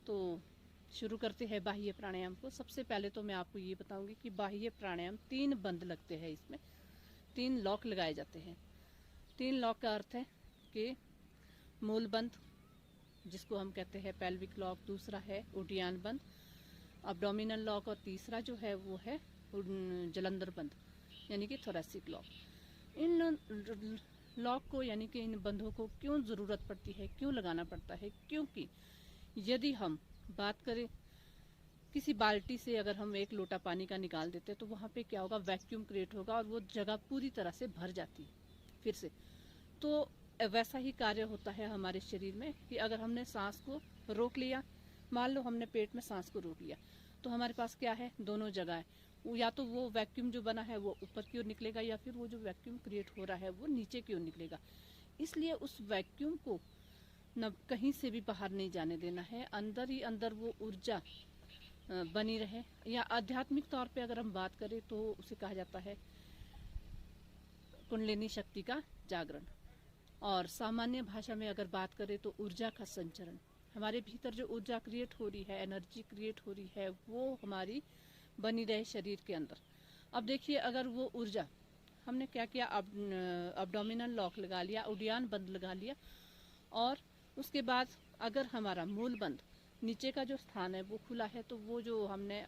तो शुरू करते हैं बाह्य प्राणायाम को। सबसे पहले तो मैं आपको ये बताऊंगी कि बाह्य प्राणायाम 3 बंद लगते हैं, इसमें 3 लॉक लगाए जाते हैं। 3 लॉक का अर्थ है कि मूल बंद, जिसको हम कहते हैं पेल्विक लॉक, दूसरा है उड्डयन बंद, अब्डोमिनल लॉक, और तीसरा जो है वो है जलंधर बंद यानी कि थोरेसिक लॉक। इन लॉक को यानी कि इन बंधों को क्यों ज़रूरत पड़ती है, क्यों लगाना पड़ता है? क्योंकि यदि हम बात करें किसी बाल्टी से अगर हम 1 लोटा पानी का निकाल देते हैं तो वहाँ पे क्या होगा, वैक्यूम क्रिएट होगा और वो जगह पूरी तरह से भर जाती है फिर से। तो वैसा ही कार्य होता है हमारे शरीर में कि अगर हमने सांस को रोक लिया, मान लो हमने पेट में सांस को रोक लिया, तो हमारे पास क्या है, दोनों जगह है। या तो वो वैक्यूम जो बना है वो ऊपर की ओर निकलेगा, या फिर वो जो वैक्यूम क्रिएट हो रहा है वो नीचे की ओर निकलेगा। इसलिए उस वैक्यूम को न कहीं से भी बाहर नहीं जाने देना है, अंदर ही अंदर वो ऊर्जा बनी रहे। या आध्यात्मिक तौर पे अगर हम बात करें तो उसे कहा जाता है कुंडलिनी शक्ति का जागरण। और सामान्य भाषा में अगर बात करें तो ऊर्जा का संचरण। हमारे भीतर जो ऊर्जा क्रिएट हो रही है, एनर्जी क्रिएट हो रही है, वो हमारी बनी रहे शरीर के अंदर। अब देखिए, अगर वो ऊर्जा हमने क्या किया, अब्डोमिनल लॉक लगा लिया, उड्डयन बंद लगा लिया, और उसके बाद अगर हमारा मूल बंद नीचे का जो स्थान है वो खुला है, तो वो जो हमने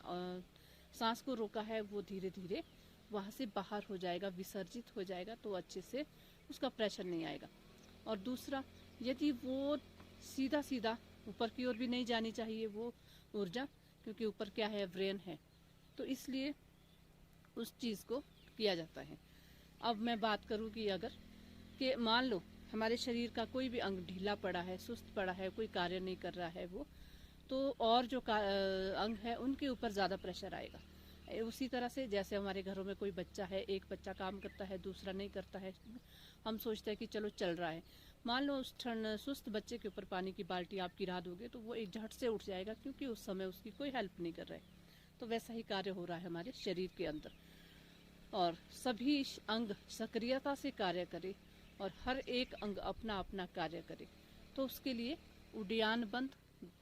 सांस को रोका है वो धीरे धीरे वहाँ से बाहर हो जाएगा, विसर्जित हो जाएगा, तो अच्छे से उसका प्रेशर नहीं आएगा। और दूसरा, यदि वो सीधा सीधा ऊपर की ओर भी नहीं जानी चाहिए वो ऊर्जा, क्योंकि ऊपर क्या है, ब्रेन है, तो इसलिए उस चीज़ को किया जाता है। अब मैं बात करूँ कि अगर कि मान लो हमारे शरीर का कोई भी अंग ढीला पड़ा है, सुस्त पड़ा है, कोई कार्य नहीं कर रहा है वो, तो और जो अंग है उनके ऊपर ज़्यादा प्रेशर आएगा। उसी तरह से जैसे हमारे घरों में कोई बच्चा है, एक बच्चा काम करता है, दूसरा नहीं करता है, हम सोचते हैं कि चलो चल रहा है। मान लो उस सुस्त बच्चे के ऊपर पानी की बाल्टी आप गिरा दोगे तो वो एक झट से उठ जाएगा, क्योंकि उस समय उसकी कोई हेल्प नहीं कर रहा है। तो वैसा ही कार्य हो रहा है हमारे शरीर के अंदर, और सभी अंग सक्रियता से कार्य करे और हर एक अंग अपना अपना कार्य करे। तो उसके लिए उड्डयन बंद,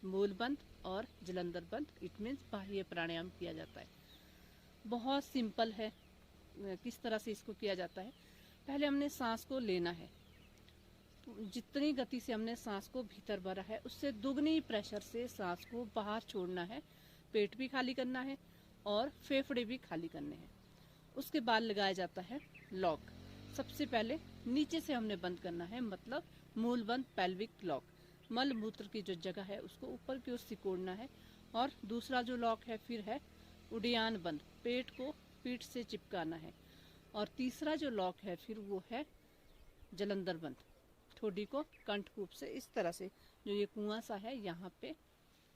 मूल बंद और जलंधर बंद, इट मीन्स बाह्य प्राणायाम किया जाता है। बहुत सिंपल है। किस तरह से इसको किया जाता है, पहले हमने सांस को लेना है। जितनी गति से हमने सांस को भीतर भरा है उससे दुगनी प्रेशर से सांस को बाहर छोड़ना है। पेट भी खाली करना है और फेफड़े भी खाली करने हैं। उसके बाद लगाया जाता है लॉक। सबसे पहले नीचे से हमने बंद करना है, मतलब मूल बंद, पेल्विक लॉक। मल मूत्र की जो जगह है उसको ऊपर की ओर सिकोड़ना है। और दूसरा जो लॉक है फिर है उड्डयन बंद, पेट को पीठ से चिपकाना है। और तीसरा जो लॉक है फिर वो है जलंधर बंद, ठोडी को कंठकूप से इस तरह से, जो ये कुआं सा है यहाँ पे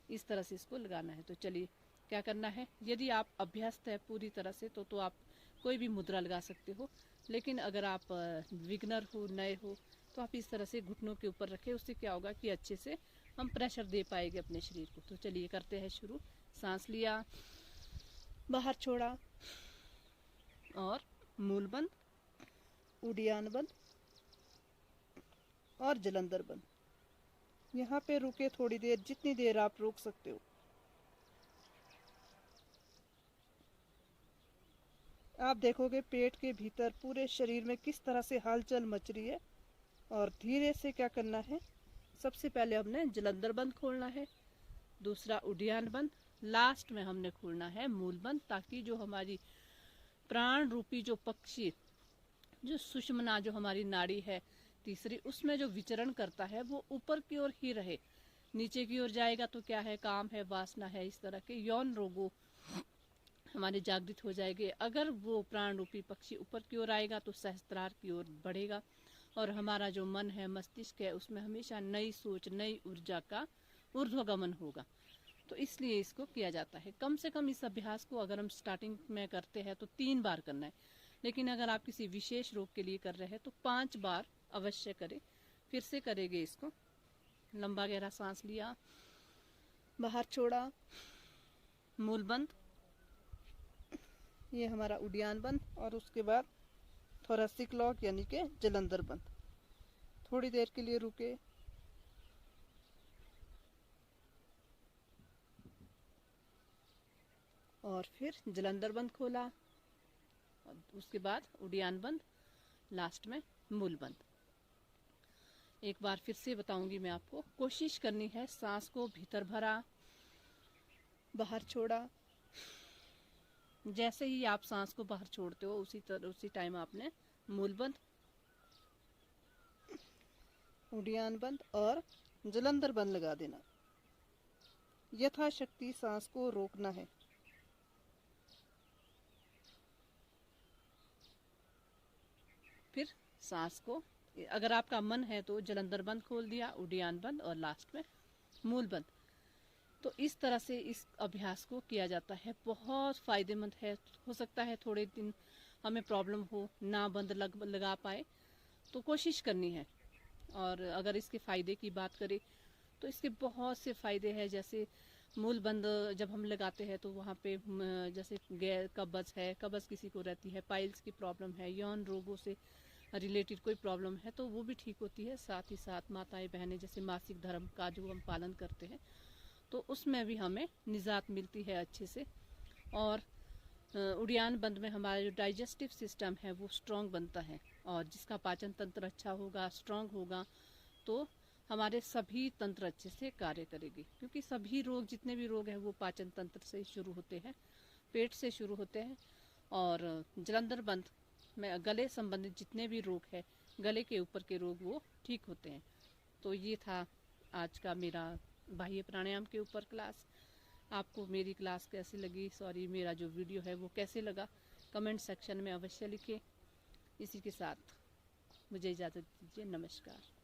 इस तरह से इसको लगाना है। तो चलिए क्या करना है, यदि आप अभ्यस्त है पूरी तरह से तो आप कोई भी मुद्रा लगा सकते हो, लेकिन अगर आप बिगनर हो, नए हो, तो आप इस तरह से घुटनों के ऊपर रखें। उससे क्या होगा कि अच्छे से हम प्रेशर दे पाएंगे अपने शरीर को। तो चलिए करते हैं शुरू। सांस लिया, बाहर छोड़ा, और मूल बंद, उड्डयन बंद और जलंधर बंद। यहाँ पे रुके थोड़ी देर, जितनी देर आप रोक सकते हो। आप देखोगे पेट के भीतर पूरे शरीर में किस तरह से हलचल मच रही है। और धीरे से क्या करना है, सबसे पहले हमने जलंधर बंद खोलना है, दूसरा उड्डयन बंद, लास्ट में हमने खोलना है मूल बंद, ताकि जो हमारी प्राण रूपी जो पक्षी, जो सुषुम्ना जो हमारी नाड़ी है तीसरी, उसमें जो विचरण करता है वो ऊपर की ओर ही रहे। नीचे की ओर जाएगा तो क्या है, काम है, वासना है, इस तरह के यौन रोगों हमारे जागृत हो जाएंगे। अगर वो प्राण रूपी पक्षी ऊपर की ओर आएगा तो सहस्त्रार की ओर बढ़ेगा, और हमारा जो मन है, मस्तिष्क है, उसमें हमेशा नई सोच, नई ऊर्जा का ऊर्ध्वगमन होगा। तो इसलिए इसको किया जाता है। कम से कम इस अभ्यास को अगर हम स्टार्टिंग में करते हैं तो 3 बार करना है, लेकिन अगर आप किसी विशेष रोग के लिए कर रहे हैं तो 5 बार अवश्य करें। फिर से करेंगे इसको। लंबा गहरा सांस लिया, बाहर छोड़ा, मूल बंद, ये हमारा उड्डयन बंद, और उसके बाद थोरेसिक लॉक यानी कि जलंधर बंद। थोड़ी देर के लिए रुके, और फिर जलंधर बंद खोला, और उसके बाद उड़ियान बंद, लास्ट में मूल बंद। एक बार फिर से बताऊंगी मैं आपको। कोशिश करनी है सांस को भीतर भरा, बाहर छोड़ा। जैसे ही आप सांस को बाहर छोड़ते हो उसी टाइम आपने मूल बंद, उड़ियान बंद और जलंधर बंद लगा देना। यथाशक्ति सांस को रोकना है। फिर सांस को, अगर आपका मन है तो जलंधर बंद खोल दिया, उड़ियान बंद और लास्ट में मूल बंद। तो इस तरह से इस अभ्यास को किया जाता है। बहुत फायदेमंद है। हो सकता है थोड़े दिन हमें प्रॉब्लम हो, ना बंद लगा पाए, तो कोशिश करनी है। और अगर इसके फ़ायदे की बात करें तो इसके बहुत से फ़ायदे हैं। जैसे मूल बंद जब हम लगाते हैं तो वहाँ पे जैसे कब्ज़ है, कब्ज़ किसी को रहती है, पाइल्स की प्रॉब्लम है, यौन रोगों से रिलेटेड कोई प्रॉब्लम है तो वो भी ठीक होती है। साथ ही साथ माताएं बहनें जैसे मासिक धर्म का जो हम पालन करते हैं तो उसमें भी हमें निजात मिलती है अच्छे से। और उड़ियान बंद में हमारा जो डाइजेस्टिव सिस्टम है वो स्ट्रॉन्ग बनता है, और जिसका पाचन तंत्र अच्छा होगा, स्ट्रॉन्ग होगा, तो हमारे सभी तंत्र अच्छे से कार्य करेगी। क्योंकि सभी रोग, जितने भी रोग हैं वो पाचन तंत्र से शुरू होते हैं, पेट से शुरू होते हैं। और जलंधर बंद में गले संबंधित जितने भी रोग हैं, गले के ऊपर के रोग, वो ठीक होते हैं। तो ये था आज का मेरा बाह्य प्राणायाम के ऊपर क्लास। आपको मेरी क्लास कैसी लगी, मेरा जो वीडियो है वो कैसे लगा, कमेंट सेक्शन में अवश्य लिखें। इसी के साथ मुझे इजाज़त दीजिए। नमस्कार।